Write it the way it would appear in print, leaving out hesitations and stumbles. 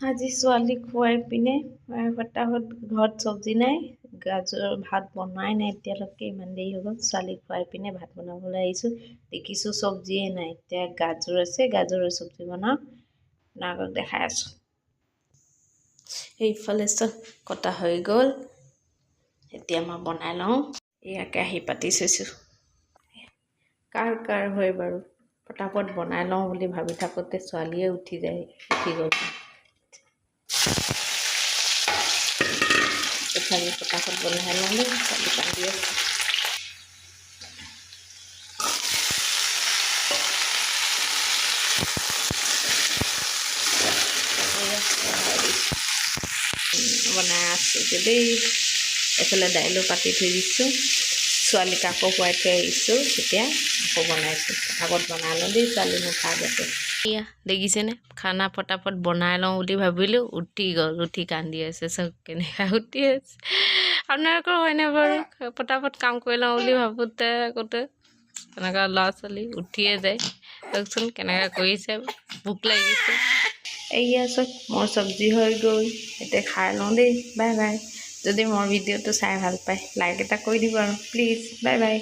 আজি ছোৱালীক খুৱাই পিনে ফটাফট ঘৰত চব্জি নাই, গাজৰ ভাত বনাই নাই এতিয়ালৈকে, ইমান দেৰি হৈ গ'ল। ছোৱালীক খুৱাই পিনে ভাত বনাবলৈ আহিছোঁ, দেখিছোঁ চব্জিয়ে নাই। এতিয়া গাজৰ আছে, গাজৰৰ চব্জি বনাওঁ, আপোনালোকক দেখাই আছোঁ। এইফালে চব কটা হৈ গ'ল, এতিয়া মই বনাই লওঁ। এয়া কেৰাহী পাতি থৈছোঁ। কাৰ হয় বাৰু, ফটাফট বনাই লওঁ বুলি ভাবি থাকোঁতে ছোৱালীয়ে উঠি গ'ল। তথাপি ফটাফট বনাই লওঁ দেই, ছোৱালী কান্দি আছে। বনাই আছোঁ দেই। এইফালে দাইলো পাতি থৈ দিছোঁ, ছোৱালীক আকৌ খুৱাই থৈ আহিছোঁ, এতিয়া আকৌ বনাইছোঁ। ফটাফট বনাই লওঁ দেই, ছোৱালী নুঠা আগতে। এয়া দেখিছেনে, খানা ফটাফট বনাই লওঁ বুলি ভাবিলোঁ, উঠি গ'ল, উঠি কান্দি আছে। চব কেনেকুৱা উঠি আছে, আপোনালোকৰ হয়নে বাৰু? ফটাফট কাম কৰি লওঁ বুলি ভাবোঁতে তেনেকুৱা ল'ৰা ছোৱালী উঠিয়ে যায়। চাওকচোন কেনেকৈ কৰিছে, ভোক লাগিছে। এয়া চব মোৰ চব্জি হৈ গ'ল, এতিয়া খাই লওঁ দেই। Bye bye. যদি মোৰ ভিডিঅ'টো চাই ভাল পায়, লাইক এটা কৰি দিব আৰু প্লিজ। Bye bye.